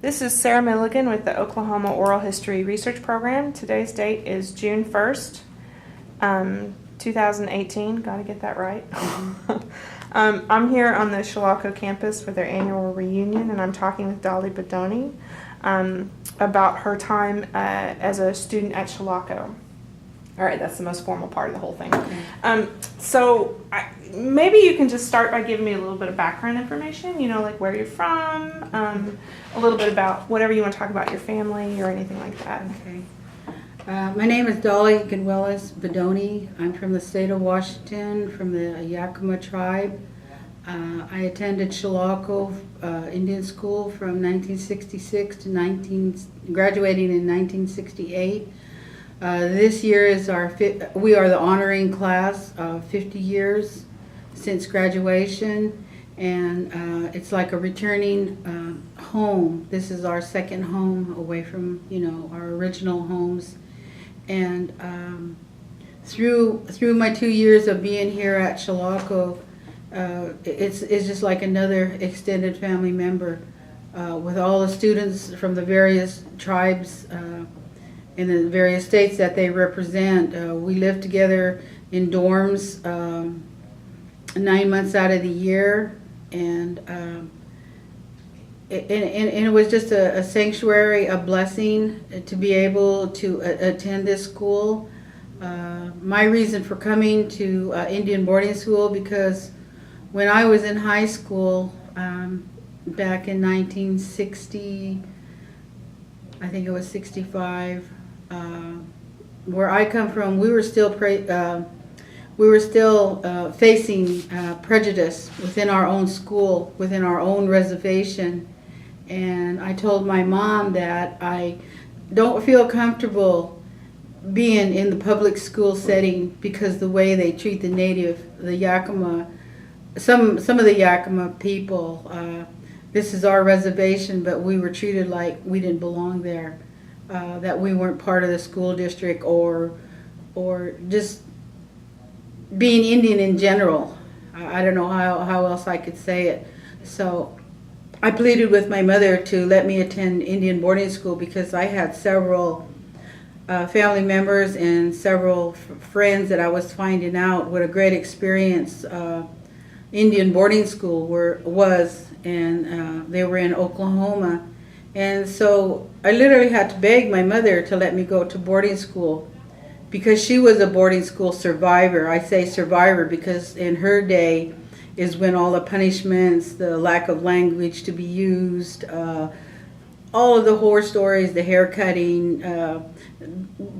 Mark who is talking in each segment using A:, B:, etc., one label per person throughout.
A: This is Sarah Milligan with the Oklahoma Oral History Research Program. Today's date is June 1st, 2018. Got to get that right. I'm here on the Chilocco campus for their annual reunion, and I'm talking with Dolly BaDonie about her time as a student at Chilocco. All right, that's the most formal part of the whole thing. Maybe you can just start by giving me a little bit of background information, like where you're from, a little bit about whatever you want to talk about your family or anything like that.
B: Okay. My name is Dolly BaDonie. I'm from the state of Washington, from the Yakama tribe. I attended Chilocco Indian School from 1966 to graduating in 1968. This year is we are the honoring class of 50 years since graduation, and it's like a returning home. This is our second home away from our original homes, and through my 2 years of being here at Chilocco, it's just like another extended family member with all the students from the various tribes in the various states that they represent. We live together in dorms 9 months out of the year, and it was just a sanctuary, a blessing to be able to attend this school. My reason for coming to Indian boarding school, because when I was in high school back in 1960, I think it was 65, where I come from, we were still facing prejudice within our own school, within our own reservation. And I told my mom that I don't feel comfortable being in the public school setting because the way they treat the Yakama, some of the Yakama people. This is our reservation, but we were treated like we didn't belong there. That we weren't part of the school district, or just being Indian in general. I don't know how else I could say it. So I pleaded with my mother to let me attend Indian boarding school because I had several family members and several friends that I was finding out what a great experience Indian boarding school was, and they were in Oklahoma. And so I literally had to beg my mother to let me go to boarding school because she was a boarding school survivor. I say survivor because in her day is when all the punishments, the lack of language to be used, all of the horror stories, the hair cutting,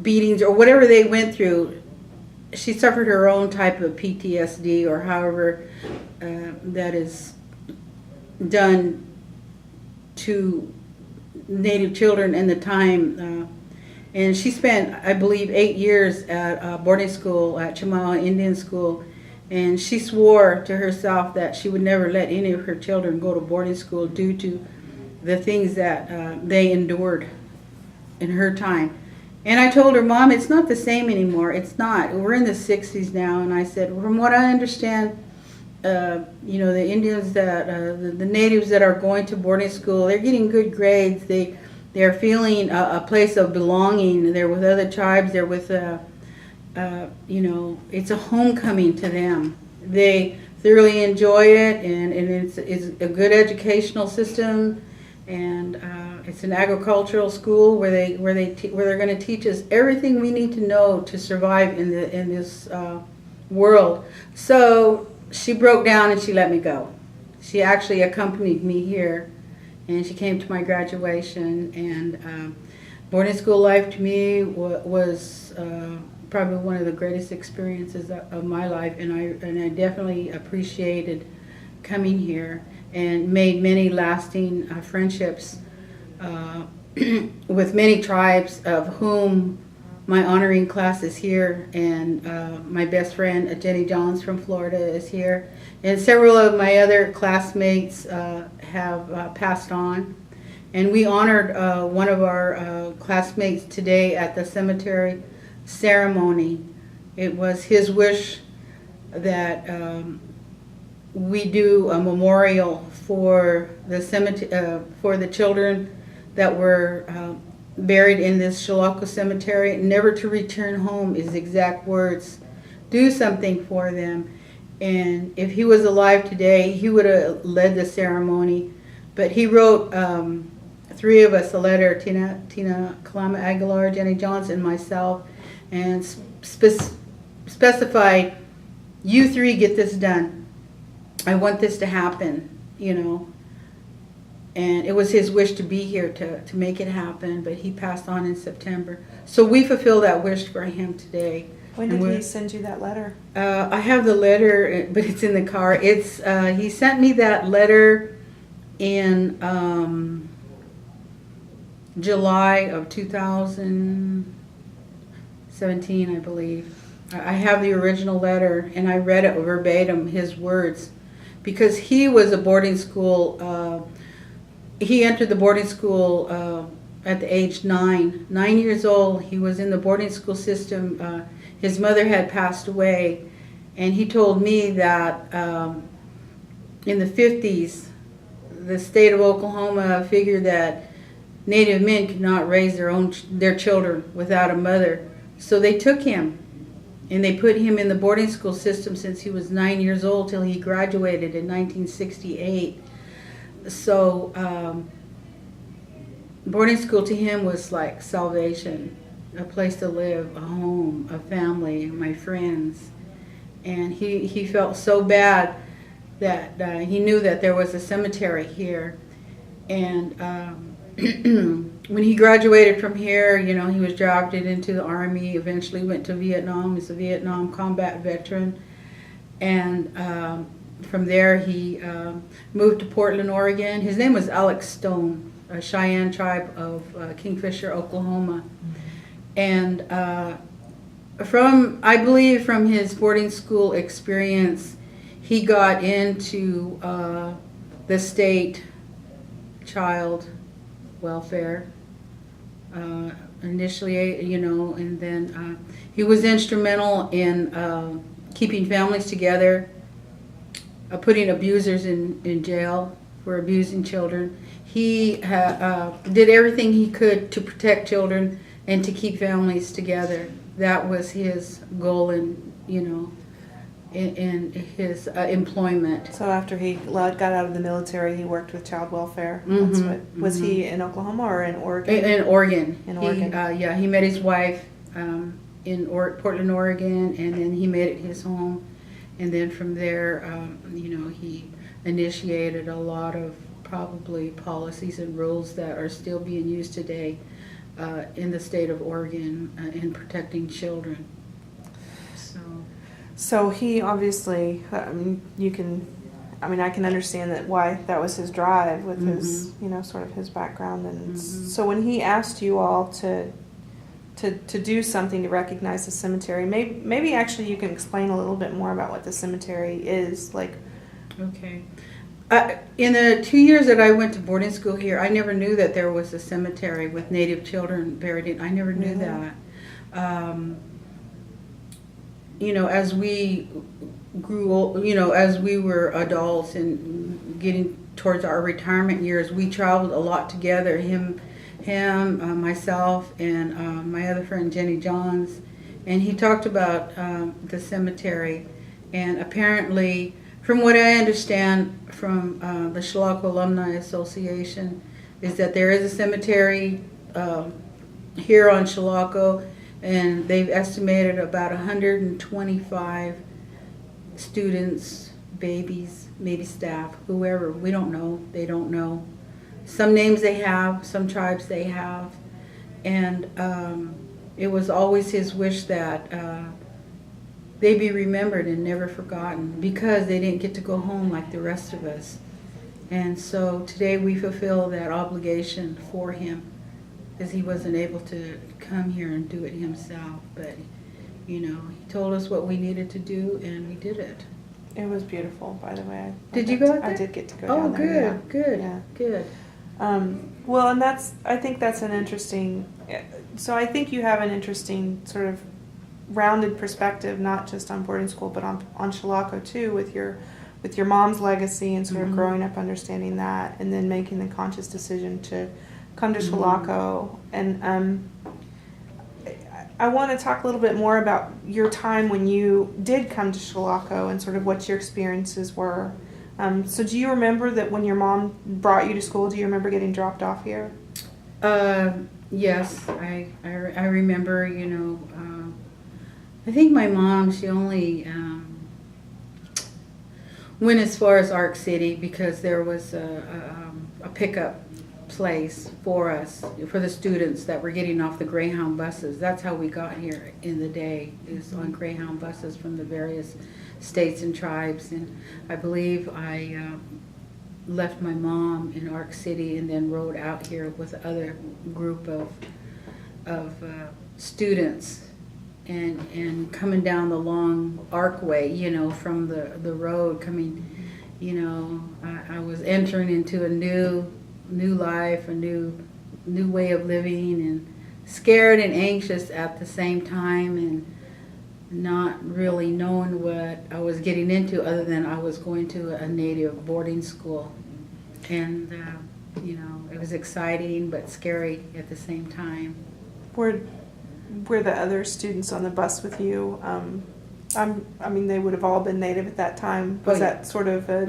B: beatings, or whatever they went through, she suffered her own type of PTSD, or however that is done to Native children in the time, and she spent, I believe, 8 years at boarding school at Yakama Indian School, and she swore to herself that she would never let any of her children go to boarding school due to the things that they endured in her time. And I told her, Mom, it's not the same anymore. It's not. We're in the 60s now, and I said, from what I understand, the Indians that the natives that are going to boarding school, they're getting good grades. They're feeling a place of belonging. They're with other tribes. They're with it's a homecoming to them. They thoroughly enjoy it, and it's a good educational system, and it's an agricultural school where they're going to teach us everything we need to know to survive in this world. So she broke down and she let me go. She actually accompanied me here, and she came to my graduation. And boarding school life to me was probably one of the greatest experiences of my life, and I definitely appreciated coming here and made many lasting friendships with many tribes, of whom my honoring class is here, and my best friend Jenny Johns from Florida is here, and several of my other classmates have passed on. And we honored one of our classmates today at the cemetery ceremony. It was his wish that we do a memorial for the cemetery, for the children that were buried in this Chilocco cemetery, never to return home is exact words. Do something for them. And if he was alive today, he would have led the ceremony. But he wrote three of us a letter, Tina Yakama Aguilar, Jenny Johns, and myself, and specified, you three get this done. I want this to happen, you know. And it was his wish to be here to make it happen, but he passed on in September. So we fulfill that wish for him today.
A: When did he send you that letter?
B: I have the letter, but it's in the car. It's he sent me that letter in July of 2017, I believe. I have the original letter, and I read it verbatim, his words, because he was a boarding school. He entered the boarding school at the age 9 years old. He was in the boarding school system. His mother had passed away, and he told me that in the 50s, the state of Oklahoma figured that Native men could not raise their children without a mother. So they took him, and they put him in the boarding school system since he was 9 years old till he graduated in 1968. So boarding school to him was like salvation, a place to live, a home, a family, my friends. And he felt so bad that he knew that there was a cemetery here. And when he graduated from here, you know, he was drafted into the Army, eventually went to Vietnam. He's a Vietnam combat veteran. And from there he moved to Portland, Oregon. His name was Alex Stone, a Cheyenne tribe of Kingfisher, Oklahoma. And I believe from his boarding school experience, he got into the state child welfare initially, you know, and then he was instrumental in keeping families together, putting abusers in jail for abusing children. He did everything he could to protect children and to keep families together. That was his goal in, you know, in his employment.
A: So after he got out of the military, he worked with child welfare.
B: Mm-hmm,
A: That's what, was he in Oklahoma or in Oregon?
B: In Oregon.
A: In Oregon.
B: Yeah, he met his wife in Portland, Oregon, and then he made it his home. And then from there, you know, he initiated a lot of probably policies and rules that are still being used today in the state of Oregon in protecting children.
A: So he obviously, I mean, I can understand why that was his drive with his, you know, sort of his background. And so when he asked you all to do something to recognize the cemetery, maybe actually you can explain a little bit more about what the cemetery is like.
B: Okay. In the 2 years that I went to boarding school here, I never knew that there was a cemetery with Native children buried in. I never knew that. You know, as we grew old, you know, as we were adults and getting towards our retirement years, we traveled a lot together. Him, myself, and my other friend Jenny Johns, and he talked about the cemetery. And apparently, from what I understand from the Chilocco Alumni Association, is that there is a cemetery here on Chilocco, and they've estimated about 125 students, babies, maybe staff, whoever. We don't know. They don't know. Some names they have, some tribes they have. And it was always his wish that they be remembered and never forgotten, because they didn't get to go home like the rest of us. And so today we fulfill that obligation for him, because he wasn't able to come here and do it himself. But, you know, he told us what we needed to do, and we did it.
A: It was beautiful, by the way.
B: Did you go there?
A: I did get to go down there.
B: Oh, good,
A: Yeah.
B: good.
A: Well, and I think that's an interesting, so I think you have an interesting sort of rounded perspective, not just on boarding school, but on Chilocco too, with your mom's legacy and sort of growing up understanding that, and then making the conscious decision to come to Chilocco, and I want to talk a little bit more about your time when you did come to Chilocco and sort of what your experiences were. So do you remember that when your mom brought you to school, do you remember getting dropped off here?
B: Yes, I remember, you know, I think my mom, she only went as far as Arc City because there was a pickup place for us, for the students that were getting off the Greyhound buses. That's how we got here in the day, is on Greyhound buses from the various states and tribes. And I believe I left my mom in Arc City and then rode out here with other group of students, and coming down the long arcway, you know, from the road coming, you know, I was entering into a new life, a new way of living, and scared and anxious at the same time, and not really knowing what I was getting into other than I was going to a native boarding school. And, you know, it was exciting but scary at the same time.
A: Were the other students on the bus with you? I mean, they would have all been native at that time. Was that sort of a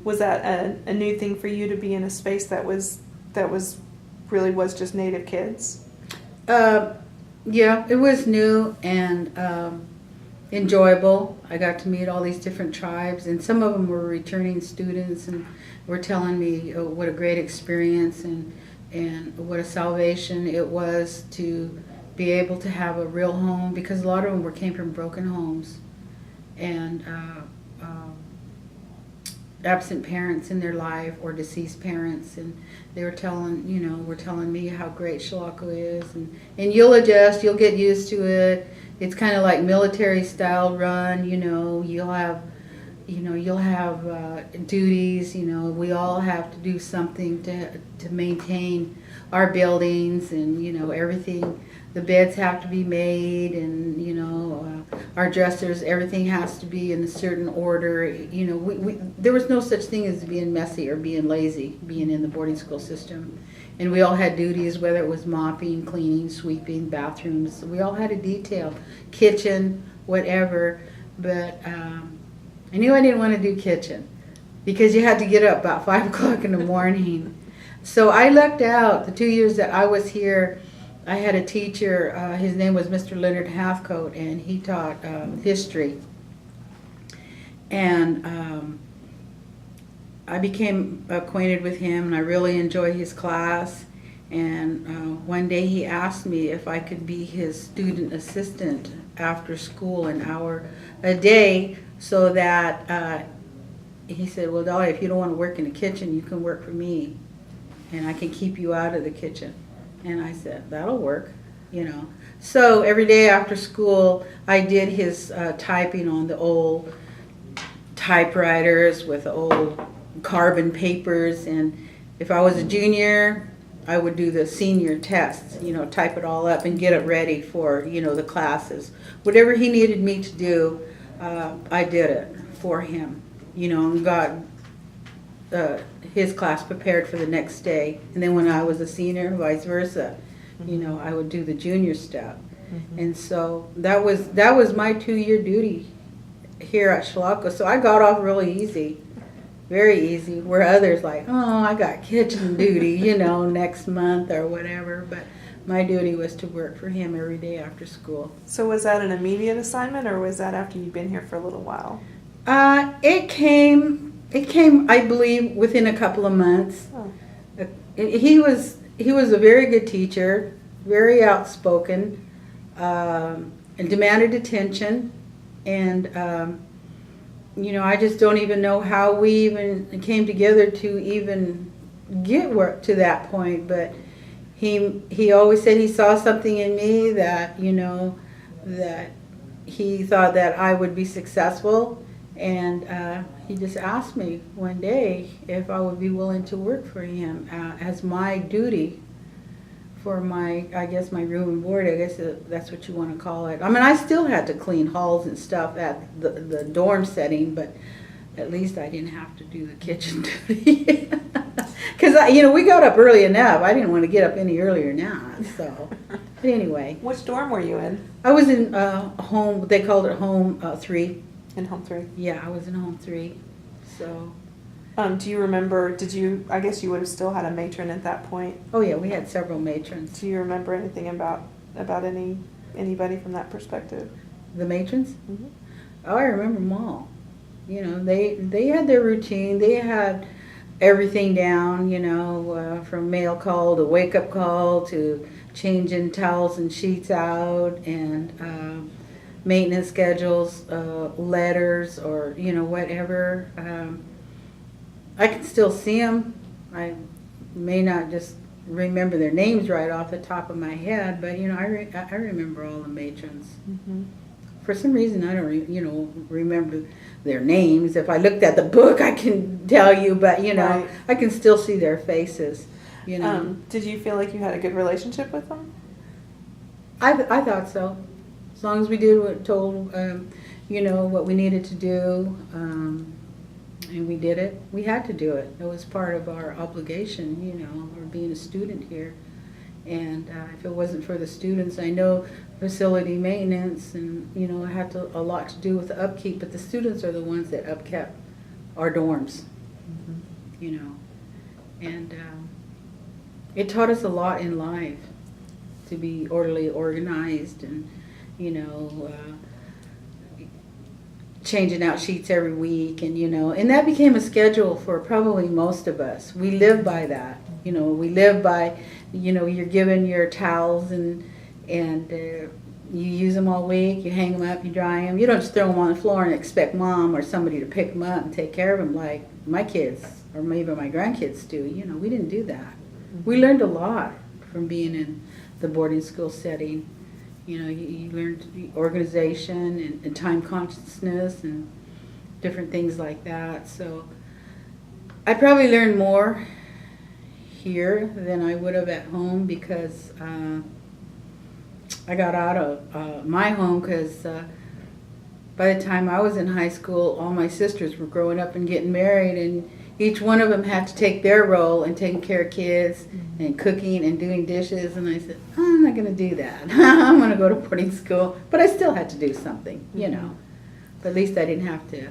A: was that a new thing for you to be in a space that was really just native kids?
B: Yeah, it was new and enjoyable. I got to meet all these different tribes, and some of them were returning students and were telling me what a great experience and what a salvation it was to be able to have a real home, because a lot of them came from broken homes and absent parents in their life or deceased parents, and they were telling me how great Chilocco is, and you'll adjust, you'll get used to it. It's kind of like military style run, you know, you'll have duties, you know, we all have to do something to maintain our buildings, and, you know, everything. The beds have to be made, and, you know, our dressers, everything has to be in a certain order. You know, there was no such thing as being messy or being lazy, being in the boarding school system. And we all had duties, whether it was mopping, cleaning, sweeping, bathrooms. We all had a detail, kitchen, whatever. But I knew I didn't want to do kitchen because you had to get up about 5 o'clock in the morning. So I lucked out the 2 years that I was here. I had a teacher, his name was Mr. Leonard Hathcote, and he taught history. And I became acquainted with him, and I really enjoyed his class. And one day he asked me if I could be his student assistant after school, an hour a day, so that he said, well, Dolly, if you don't want to work in the kitchen, you can work for me, and I can keep you out of the kitchen. And I said, that'll work, you know. So every day after school, I did his typing on the old typewriters with old carbon papers. And if I was a junior, I would do the senior tests, you know, type it all up and get it ready for, you know, the classes. Whatever he needed me to do, I did it for him, you know, and got his class prepared for the next day. And then when I was a senior, vice versa, you know, I would do the junior stuff. And so that was my 2-year duty here at Chilocco. So I got off really easy, very easy, where others like, oh, I got kitchen duty, you know, next month or whatever. But my duty was to work for him every day after school.
A: So was that an immediate assignment, or was that after you'd been here for a little while?
B: It came, I believe, within a couple of months.
A: Oh.
B: He was a very good teacher, very outspoken, and demanded attention. And you know, I just don't even know how we even came together to even get work to that point. But he always said he saw something in me that, you know, that he thought that I would be successful. And he just asked me one day if I would be willing to work for him as my duty for my, I guess, my room and board. I guess that's what you want to call it. I mean, I still had to clean halls and stuff at the dorm setting, but at least I didn't have to do the kitchen duty. Because, we got up early enough. I didn't want to get up any earlier now, so. But anyway,
A: Which dorm were you in?
B: I was in home, they called it home 3.
A: In home 3.
B: Yeah, I was in home 3, so.
A: Do you remember, I guess you would have still had a matron at that point.
B: Oh, yeah, we had several matrons.
A: Do you remember anything about anybody from that perspective?
B: The matrons?
A: Mm-hmm.
B: Oh, I remember them all. They had their routine. They had everything down, from mail call to wake-up call to changing towels and sheets out and maintenance schedules, letters, or, whatever. I can still see them. I may not just remember their names right off the top of my head, but, I remember all the matrons.
A: Mm-hmm.
B: For some reason, I don't, remember their names. If I looked at the book, I can tell you, but,
A: Right.
B: I can still see their faces,
A: Did you feel like you had a good relationship with them?
B: I thought so. As long as we did what we needed to do, and we did it. We had to do it. It was part of our obligation, or being a student here. And if it wasn't for the students, I know facility maintenance and, it had a lot to do with the upkeep, but the students are the ones that upkept our dorms, And it taught us a lot in life to be orderly, organized, and, changing out sheets every week, and that became a schedule for probably most of us. We live by that. We live by, you're given your towels and you use them all week, you hang them up, you dry them. You don't just throw them on the floor and expect mom or somebody to pick them up and take care of them like my kids or maybe my grandkids do. We didn't do that. We learned a lot from being in the boarding school setting. You learned organization and time consciousness and different things like that. So I probably learned more here than I would have at home because I got out of my home because by the time I was in high school, all my sisters were growing up and getting married, and each one of them had to take their role in taking care of kids and cooking and doing dishes. And I said, I'm not going to do that. I'm going to go to boarding school. But I still had to do something, But at least I didn't have to,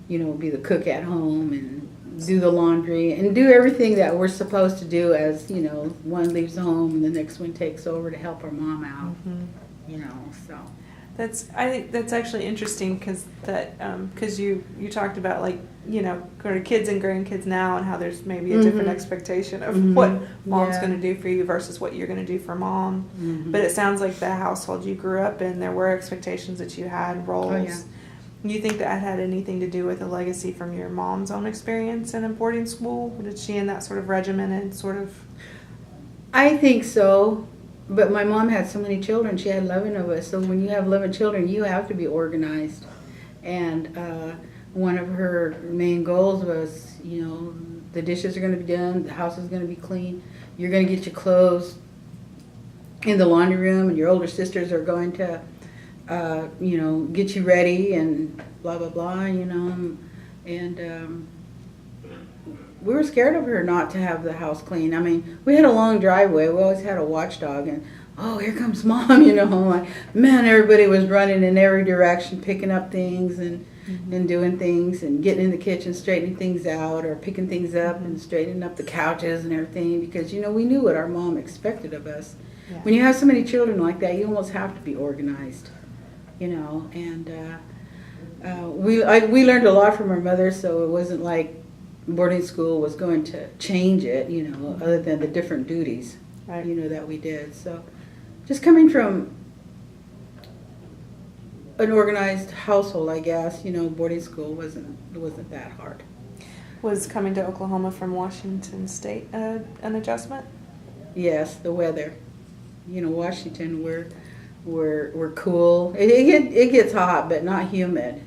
B: be the cook at home and do the laundry and do everything that we're supposed to do as, one leaves home and the next one takes over to help our mom out, so.
A: I think that's actually interesting because you talked about kind of kids and grandkids now and how there's maybe a different expectation of what mom's going to do for you versus what you're going to do for mom. But it sounds like the household you grew up in, there were expectations that you had, roles.
B: Oh, yeah.
A: You think that had anything to do with a legacy from your mom's own experience in a boarding school? Did she in that sort of regimented sort of?
B: I think so. But my mom had so many children. She had 11 of us. So when you have 11 children, you have to be organized. And one of her main goals was, the dishes are going to be done, the house is going to be clean, you're going to get your clothes in the laundry room, and your older sisters are going to, get you ready and blah, blah, blah, And we were scared of her not to have the house clean. I mean, we had a long driveway. We always had a watchdog, and here comes mom, like, man, everybody was running in every direction, picking up things and doing things and getting in the kitchen, straightening things out or picking things up and straightening up the couches and everything because, we knew what our mom expected of us. Yeah. When you have so many children like that, you almost have to be organized, and we learned a lot from our mother, so it wasn't like boarding school was going to change it, other than the different duties, right. That we did. So just coming from an organized household, I guess, boarding school wasn't that hard.
A: Was coming to Oklahoma from Washington State an adjustment?
B: Yes, the weather. Washington, we're cool. It gets hot, but not humid.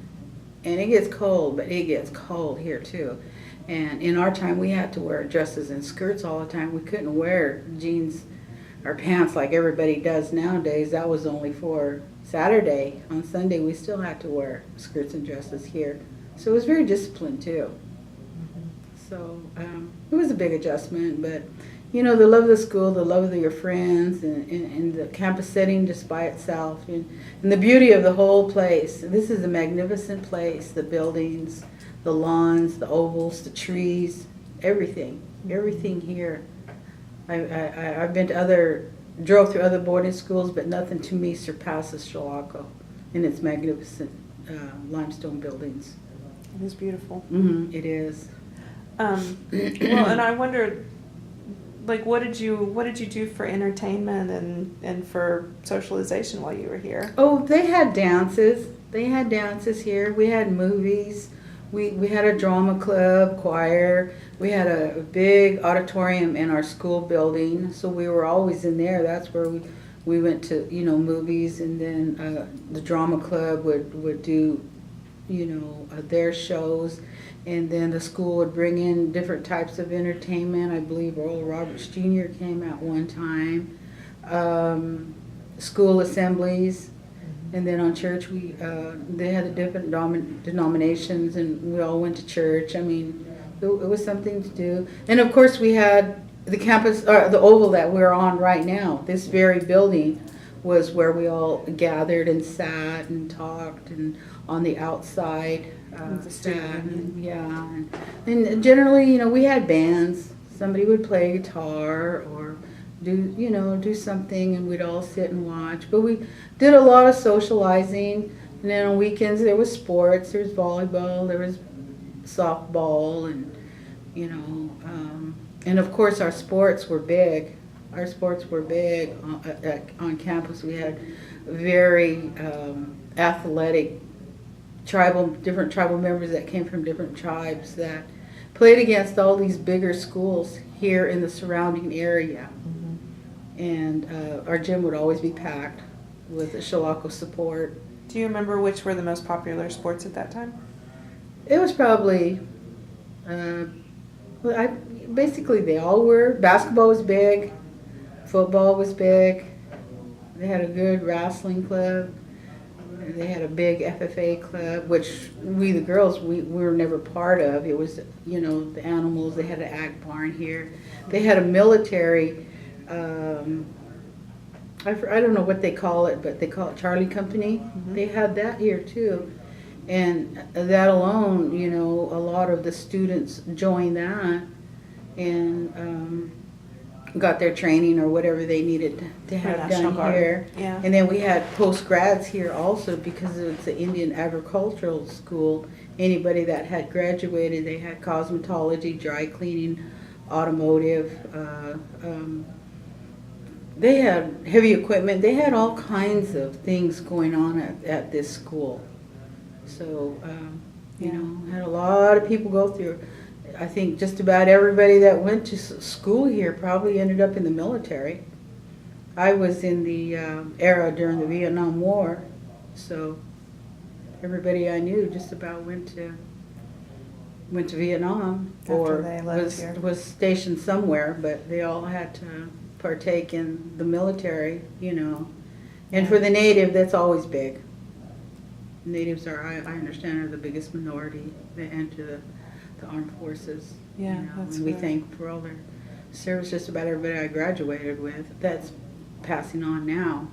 B: And it gets cold, but it gets cold here too. And in our time, we had to wear dresses and skirts all the time. We couldn't wear jeans or pants like everybody does nowadays. That was only for Saturday. On Sunday, we still had to wear skirts and dresses here. So it was very disciplined, too. So it was a big adjustment, but you know, the love of the school, the love of your friends, and the campus setting just by itself, and the beauty of the whole place. This is a magnificent place, the buildings, the lawns, the ovals, the trees, everything here. I've been to drove through other boarding schools, but nothing to me surpasses Chilocco and its magnificent limestone buildings.
A: It is beautiful.
B: Mm-hmm, it is.
A: Well, and I wondered, like, what did you do for entertainment and for socialization while you were here?
B: Oh, they had dances. They had dances here. We had movies. We had a drama club, choir. We had a big auditorium in our school building, so we were always in there. That's where we went to, you know, movies, and then the drama club would do, you know, their shows, and then the school would bring in different types of entertainment. I believe Oral Roberts Jr. came out one time. School assemblies. And then on church, they had the different denominations, and we all went to church. I mean, it was something to do. And of course, we had the campus, the oval that we're on right now. This very building was where we all gathered and sat and talked, and on the outside, and generally, you know, we had bands. Somebody would play guitar or do something, and we'd all sit and watch. But we did a lot of socializing, and then on weekends there was sports, there was volleyball, there was softball, and and of course our sports were big. Our sports were big on campus. We had very athletic different tribal members that came from different tribes that played against all these bigger schools here in the surrounding area. And our gym would always be packed with the Chilocco support.
A: Do you remember which were the most popular sports at that time?
B: It was probably, basically they all were. Basketball was big, football was big. They had a good wrestling club. They had a big FFA club, which we, the girls, we were never part of. It was, you know, the animals. They had an ag barn here. They had a military, I don't know what they call it, but they call it Charlie Company. Mm-hmm. They had that here too. And that alone, you know, a lot of the students joined that and got their training or whatever they needed to have done here.
A: Yeah.
B: And then we had post-grads here also because it's an Indian Agricultural School. Anybody that had graduated, they had cosmetology, dry cleaning, automotive, they had heavy equipment. They had all kinds of things going on at this school. So, you know, had a lot of people go through. I think just about everybody that went to school here probably ended up in the military. I was in the era during the Vietnam War, so everybody I knew just about went to Vietnam or was stationed somewhere, but they all had to partake in the military, you know. And for the native, that's always big. Natives are, I understand, are the biggest minority that enter the armed forces.
A: Yeah,
B: you know,
A: that's
B: and we thank for all their service. Just about everybody I graduated with that's passing on now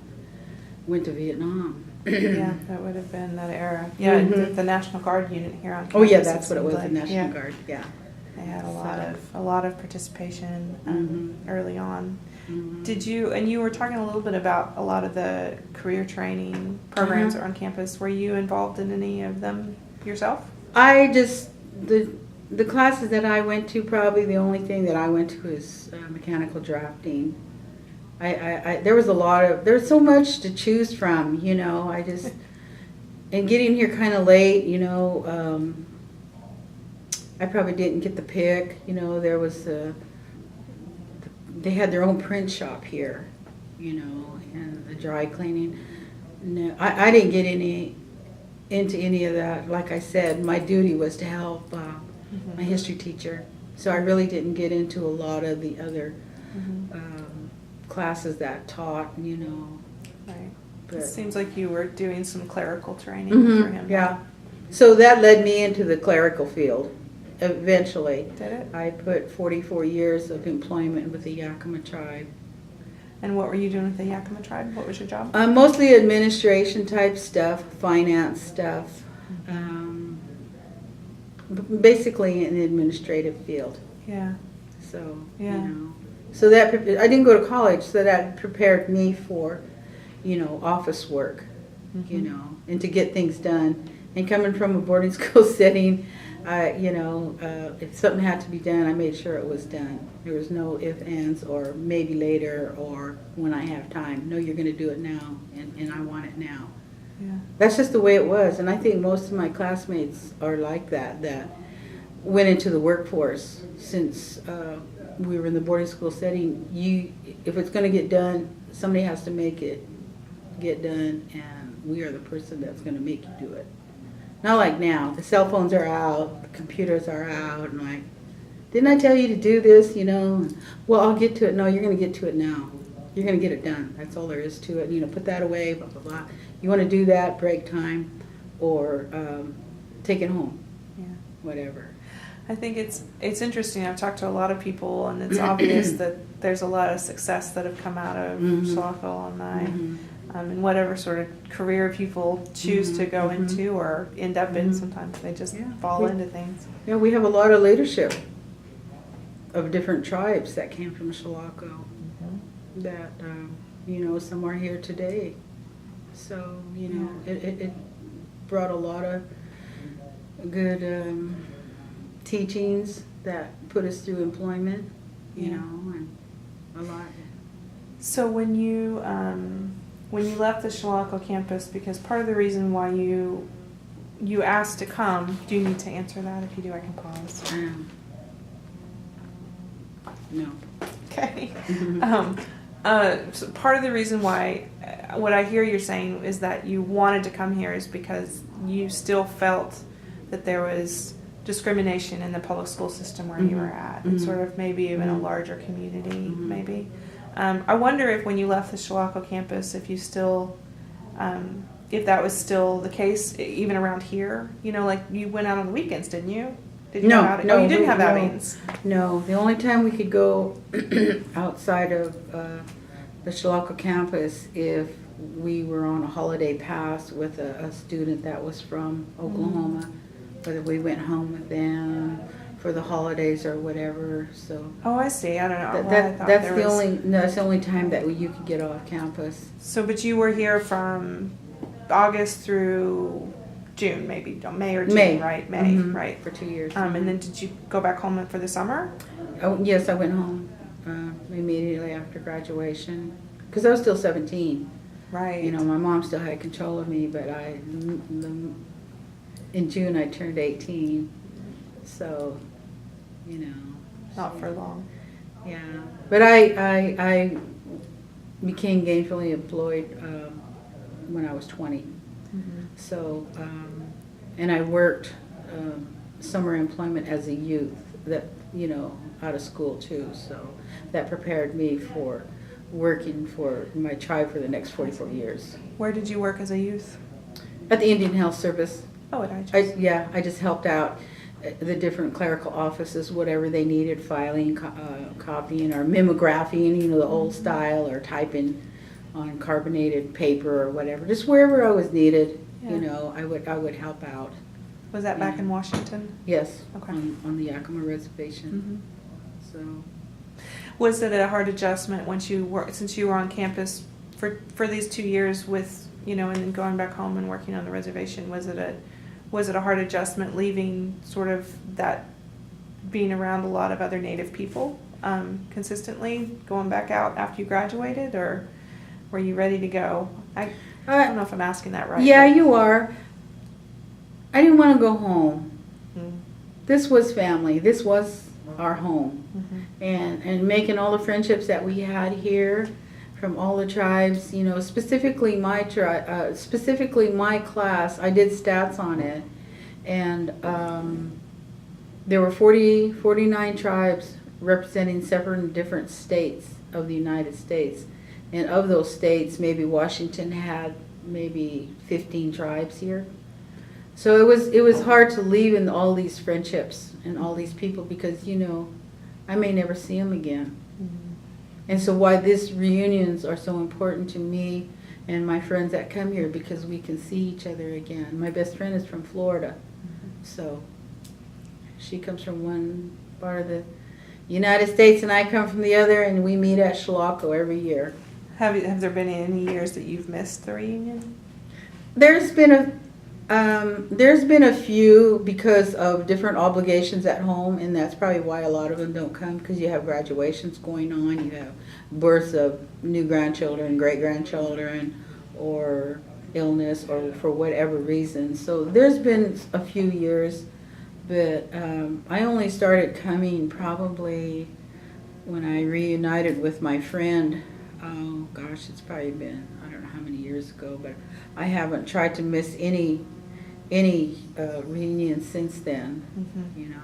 B: went to Vietnam.
A: Yeah, that would have been that era. Yeah,
B: Mm-hmm.
A: the National Guard unit here on campus.
B: Oh yeah, that's what it was,
A: like,
B: the National Guard. Yeah.
A: They had a lot of participation early on.
B: Mm-hmm.
A: Did you, and you were talking a little bit about a lot of the career training programs that are on campus. Were you involved in any of them yourself?
B: I just, the classes that I went to, probably the only thing that I went to is mechanical drafting. There's so much to choose from, you know. And getting here kind of late, you know, I probably didn't get the pick. You know, there was they had their own print shop here, you know, and the dry cleaning. No, I didn't get into any of that. Like I said, my duty was to help my history teacher, so I really didn't get into a lot of the other classes that taught, you know.
A: Right.
B: But
A: It seems like you were doing some clerical training for him.
B: Yeah. So that led me into the clerical field. eventually.
A: Did it?
B: I put 44 years of employment with the Yakama tribe.
A: And what were you doing with the Yakama tribe? What was your job?
B: Mostly administration type stuff, finance stuff, basically in the administrative field.
A: Yeah.
B: So,
A: Yeah.
B: you know, so that, I didn't go to college, so that prepared me for, you know, office work, you know, and to get things done. And coming from a boarding school setting, you know, if something had to be done, I made sure it was done. There was no ifs, ands, or maybe later, or when I have time. No, you're going to do it now, and I want it now.
A: Yeah.
B: That's just the way it was, and I think most of my classmates are like that, that went into the workforce since we were in the boarding school setting. If it's going to get done, somebody has to make it get done, and we are the person that's going to make you do it. Not like now. The cell phones are out, the computers are out, and like, didn't I tell you to do this, you know? Well, I'll get to it. No, you're going to get to it now. You're going to get it done. That's all there is to it. You know, put that away, blah, blah, blah. You want to do that, break time, or take it home.
A: Yeah.
B: Whatever.
A: I think it's interesting. I've talked to a lot of people, and it's obvious that there's a lot of success that have come out of Chilocco Alumni. And whatever sort of career people choose to go into or end up in, sometimes they just fall into things.
B: Yeah, we have a lot of leadership of different tribes that came from Chilocco that, you know, some are here today. So, you know, it brought a lot of good teachings that put us through employment, you know, and a lot.
A: So when you left the Chilocco campus, because part of the reason why you asked to come, do you need to answer that? If you do, I can pause.
B: No.
A: Okay. So part of the reason why, what I hear you're saying is that you wanted to come here is because you still felt that there was discrimination in the public school system where you were at, and sort of maybe even a larger community, maybe. I wonder if when you left the Chilocco campus, if you still, if that was still the case, even around here. You know, like you went out on the weekends, didn't you? Did you
B: No,
A: have
B: no,
A: you didn't
B: we-
A: have
B: no.
A: outings.
B: No, the only time we could go outside of the Chilocco campus if we were on a holiday pass with a student that was from Oklahoma, whether we went home with them for the holidays or whatever. So
A: Oh, I see. I don't know. Well, I thought
B: that's
A: there
B: the
A: was-
B: only that's the only time that you could get off campus.
A: So, but you were here from August through June, maybe May or June,
B: May.
A: right? May, right?
B: For 2 years.
A: And then did you go back home for the summer?
B: Oh, yes, I went home immediately after graduation because I was still 17.
A: Right.
B: You know, my mom still had control of me, but in June I turned 18. So, you know.
A: Not for long.
B: Yeah, but I became gainfully employed when I was 20. So, and I worked summer employment as a youth, that, you know, out of school too. So that prepared me for working for my tribe for the next 44 years.
A: Where did you work as a youth?
B: At the Indian Health Service.
A: Oh, at IHS.
B: I just helped out the different clerical offices, whatever they needed, filing, copying, or mimeographing, you know, the old style, or typing on carbonated paper or whatever. Just wherever I was needed, you know, I would help out.
A: Was that back in Washington?
B: Yes,
A: Okay.
B: on the Yakama reservation. So
A: Was it a hard adjustment once since you were on campus for these 2 years with, you know, and then going back home and working on the reservation? Was it a hard adjustment leaving sort of that, being around a lot of other Native people consistently, going back out after you graduated, or were you ready to go? I don't know if I'm asking that right.
B: yeah, you are. I didn't want to go home. This was family. This was our home. And making all the friendships that we had here from all the tribes, you know, specifically my class, I did stats on it, and there were 49 tribes representing several different states of the United States. And of those states, maybe Washington had maybe 15 tribes here. So it was hard to leave in all these friendships and all these people because, you know, I may never see them again. And so why these reunions are so important to me and my friends that come here, because we can see each other again. My best friend is from Florida, so she comes from one part of the United States and I come from the other, and we meet at Chilocco every year.
A: Have there been any years that you've missed the reunion?
B: There's been a few because of different obligations at home, and that's probably why a lot of them don't come, because you have graduations going on, you have births of new grandchildren, great-grandchildren, or illness, or for whatever reason. So there's been a few years, but I only started coming probably when I reunited with my friend. Oh gosh, it's probably been, I don't know how many years ago, but I haven't tried to miss any reunion since then. You know.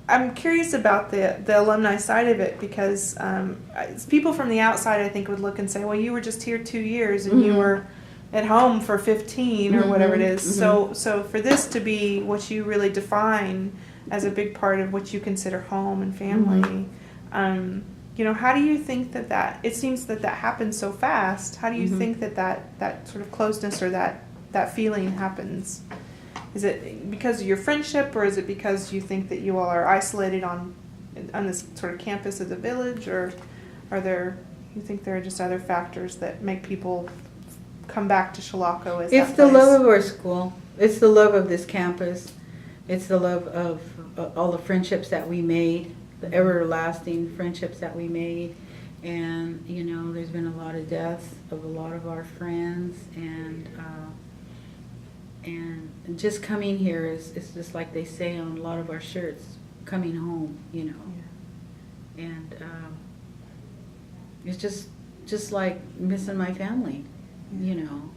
A: I'm curious about the alumni side of it, because people from the outside, I think, would look and say, well, you were just here 2 years and you were at home for 15 or whatever it is. So for this to be what you really define as a big part of what you consider home and family, you know, how do you think that it seems that happens so fast? How do you think that sort of closeness or that feeling happens? Is it because of your friendship, or is it because you think that you all are isolated on this sort of campus of the village, or you think there are just other factors that make people come back to Chilocco as
B: It's the love of our school. It's the love of this campus. It's the love of all the friendships that we made, the everlasting friendships that we made. And, you know, there's been a lot of deaths of a lot of our friends, and just coming here is just like they say on a lot of our shirts, coming home, you know. Yeah. And it's just like missing my family, you know.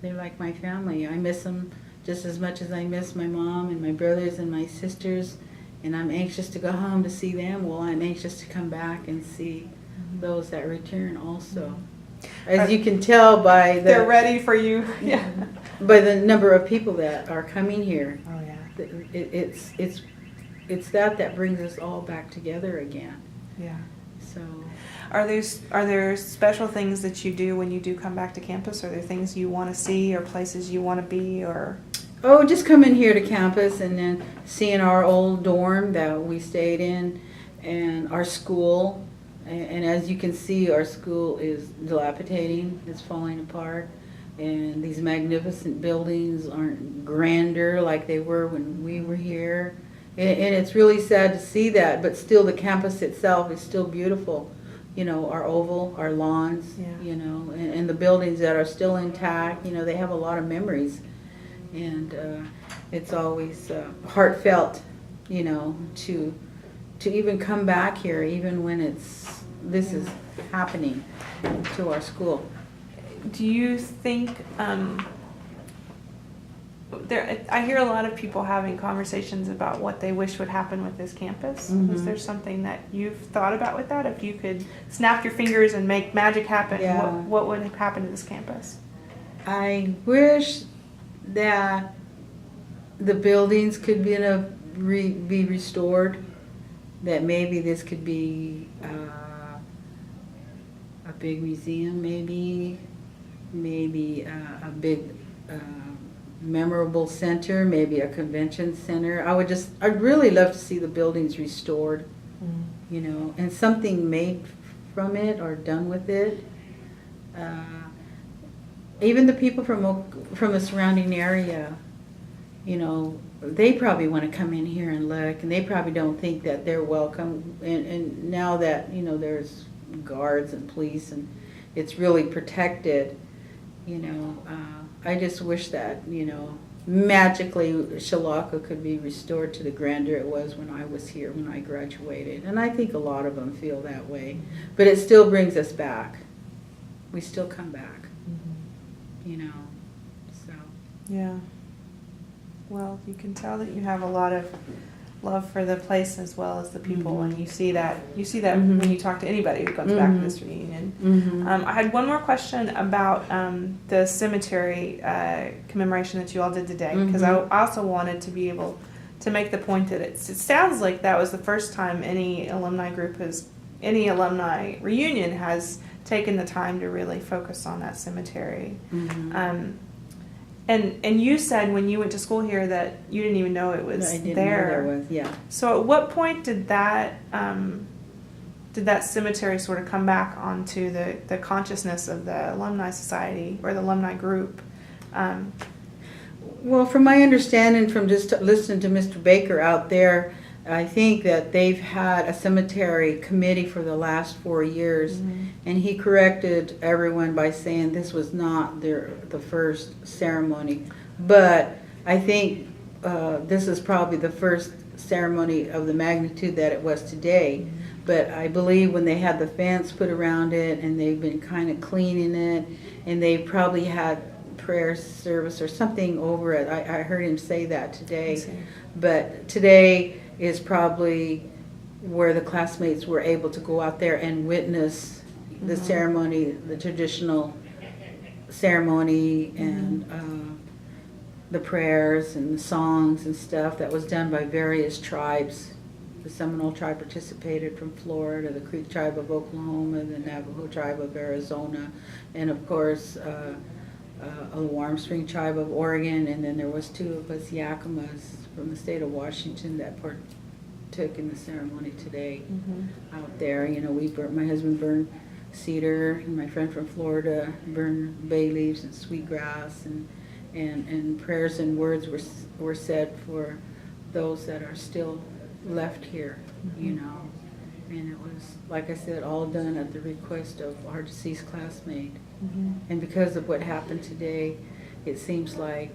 B: They're like my family. I miss them just as much as I miss my mom and my brothers and my sisters, and I'm anxious to go home to see them. Well, I'm anxious to come back and see those that return also. As you can tell by
A: they're ready for you. Yeah.
B: By the number of people that are coming here.
A: Oh yeah.
B: It's that brings us all back together again.
A: Yeah.
B: So
A: are there special things that you do when you do come back to campus? Are there things you want to see, or places you want to be, or?
B: Oh, just coming here to campus and then seeing our old dorm that we stayed in, and our school. And as you can see, our school is dilapidating. It's falling apart. And these magnificent buildings aren't grander like they were when we were here. And it's really sad to see that, but still the campus itself is still beautiful. You know, our oval, our lawns, you know, and the buildings that are still intact, you know, they have a lot of memories. And it's always heartfelt, you know, to even come back here, even when this is happening to our school.
A: Do you think I hear a lot of people having conversations about what they wish would happen with this campus. Is there something that you've thought about with that? If you could snap your fingers and make magic happen, what would happen to this campus?
B: I wish that the buildings could be restored, that maybe this could be a big museum, maybe a big memorable center, maybe a convention center. I'd really love to see the buildings restored, you know, and something made from it or done with it. Even the people from the surrounding area, you know, they probably want to come in here and look, and they probably don't think that they're welcome. And now that, you know, there's guards and police and it's really protected, you know, I just wish that, you know, magically Chilocco could be restored to the grandeur it was when I was here, when I graduated. And I think a lot of them feel that way. But it still brings us back. We still come back, you know, so.
A: Yeah. Well, you can tell that you have a lot of love for the place as well as the people,
B: Mhm.
A: and you see that
B: Mhm.
A: when you talk to anybody who comes back to this reunion. I had one more question about the cemetery commemoration that you all did today, because I also wanted to be able to make the point that it sounds like that was the first time any alumni reunion has taken the time to really focus on that cemetery. And you said when you went to school here that you didn't even know it was
B: I didn't
A: there.
B: know there was, yeah.
A: So at what point did that cemetery sort of come back onto the consciousness of the alumni society or the alumni group?
B: Well, from my understanding, from just listening to Mr. Baker out there, I think that they've had a cemetery committee for the last 4 years, and he corrected everyone by saying this was not the first ceremony. But I think this is probably the first ceremony of the magnitude that it was today. But I believe when they had the fence put around it and they've been kind of cleaning it, and they probably had prayer service or something over it. I heard him say that today. But today is probably where the classmates were able to go out there and witness the ceremony, the traditional ceremony, and the prayers and the songs and stuff that was done by various tribes. The Seminole tribe participated from Florida, the Creek tribe of Oklahoma, the Navajo tribe of Arizona, and of course a Warm Spring tribe of Oregon, and then there was 2 of us Yakamas from the state of Washington that partook in the ceremony today out there. You know, my husband burned cedar, and my friend from Florida burned bay leaves and sweetgrass, and prayers and words were said for those that are still left here, you know. And it was, like I said, all done at the request of our deceased classmate. And because of what happened today, it seems like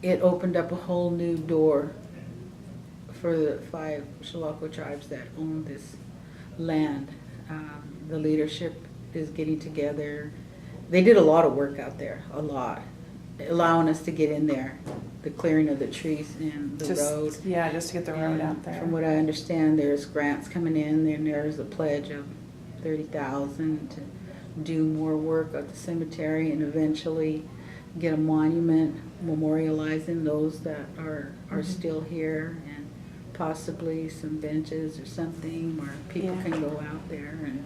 B: it opened up a whole new door for the 5 Chilocco tribes that own this land. The leadership is getting together. They did a lot of work out there, a lot, allowing us to get in there, the clearing of the trees and the road.
A: Yeah, just to get the road out there.
B: From what I understand, there's grants coming in, and there's a pledge of $30,000 to do more work at the cemetery and eventually get a monument memorializing those that are still here, and possibly some benches or something where people can go out there. And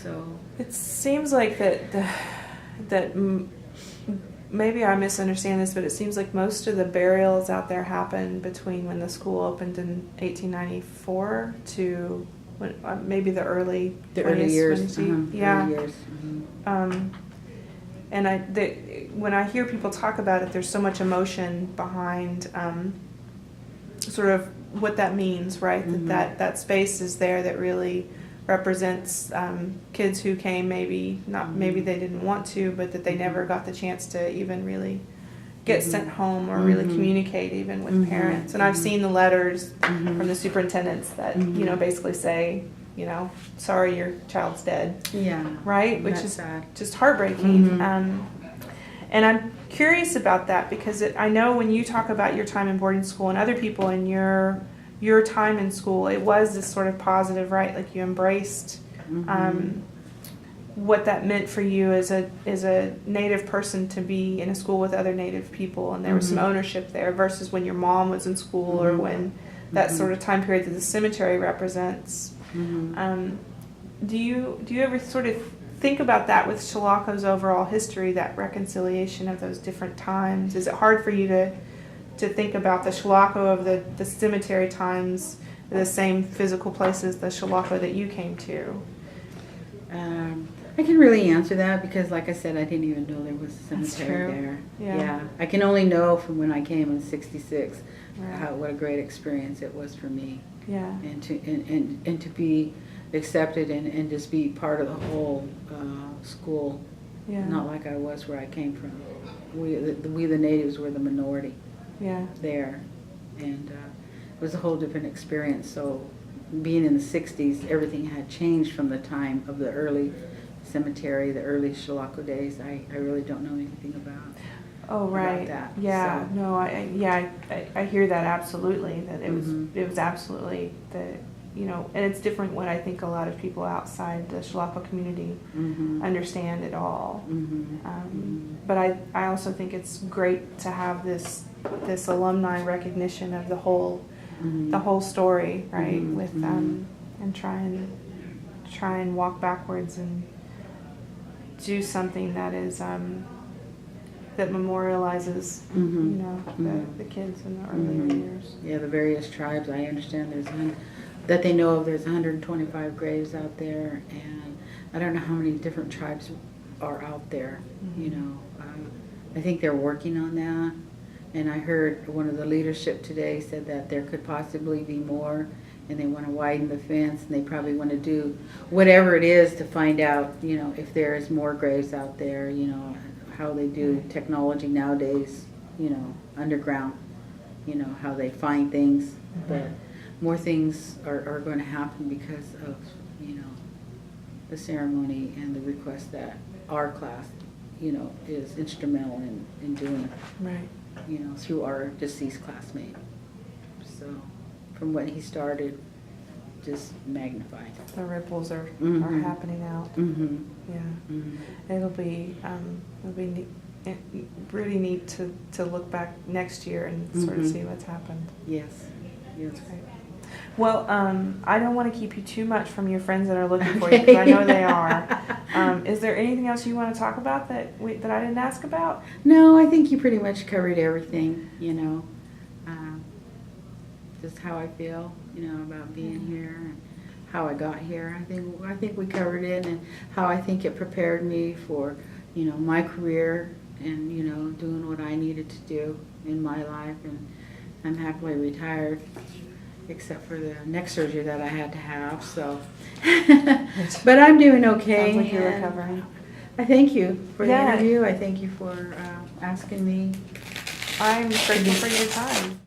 B: so
A: it seems like that maybe I misunderstand this, but it seems like most of the burials out there happened between when the school opened in 1894 to maybe the early
B: years.
A: Yeah.
B: Early years.
A: And when I hear people talk about it, there's so much emotion behind sort of what that means, right? That space is there that really represents kids who came maybe they didn't want to, but that they never got the chance to even really get sent home or really communicate even with parents. And I've seen the letters from the superintendents that basically say, sorry, your child's dead.
B: Yeah.
A: Right? Which
B: That's
A: is
B: sad.
A: just heartbreaking. And I'm curious about that because I know when you talk about your time in boarding school and other people in your time in school, it was this sort of positive, right? Like you embraced what that meant for you as a Native person to be in a school with other Native people, and there was some ownership there versus when your mom was in school or when that sort of time period that the cemetery represents. Do you ever sort of think about that with Chilocco's overall history, that reconciliation of those different times? Is it hard for you to think about the Chilocco of the cemetery times, the same physical places, the Chilocco that you came to?
B: I can really answer that because, like I said, I didn't even know there was a cemetery there.
A: Yeah.
B: I can only know from when I came in '66 what a great experience it was for me.
A: Yeah.
B: And to be accepted and just be part of the whole school.
A: Yeah.
B: Not like I was where I came from. We the natives were the minority.
A: Yeah.
B: There, and it was a whole different experience. So being in the 60s, everything had changed from the time of the early cemetery, the early Chilocco days. I really don't know anything about.
A: Oh, right.
B: that,
A: Yeah.
B: so.
A: No, I hear that absolutely. That
B: Mhm.
A: it was absolutely and it's different what I think a lot of people outside the Chilocco community
B: Mhm.
A: understand at all.
B: Mhm.
A: But I also think it's great to have this alumni recognition of the whole story, right?
B: Mhm.
A: With
B: Mhm.
A: and try and walk backwards and do something that is that memorializes the kids in the earlier years.
B: Yeah, the various tribes. I understand that they know of. There's 125 graves out there, and I don't know how many different tribes are out there. I think they're working on that. And I heard one of the leadership today said that there could possibly be more, and they want to widen the fence, and they probably want to do whatever it is to find out, if there is more graves out there, how they do technology nowadays, underground, how they find things. But more things are going to happen because of, the ceremony and the request that our class, is instrumental in doing.
A: Right.
B: Through our deceased classmate. So, from what he started, just magnified.
A: The ripples are happening out. Yeah. It'll be really neat to look back next year and sort of see what's happened.
B: Yes. Yes.
A: Right. Well, I don't want to keep you too much from your friends that are looking for you, because I know they are. Is there anything else you want to talk about that I didn't ask about?
B: No, I think you pretty much covered everything, just how I feel, about being here and how I got here. I think we covered it, and how I think it prepared me for, my career and, doing what I needed to do in my life. And I'm happily retired, except for the neck surgery that I had to have, so. But I'm doing okay.
A: Sounds like you're recovering.
B: I thank you for the interview. I thank you for asking me.
A: I'm grateful for your time.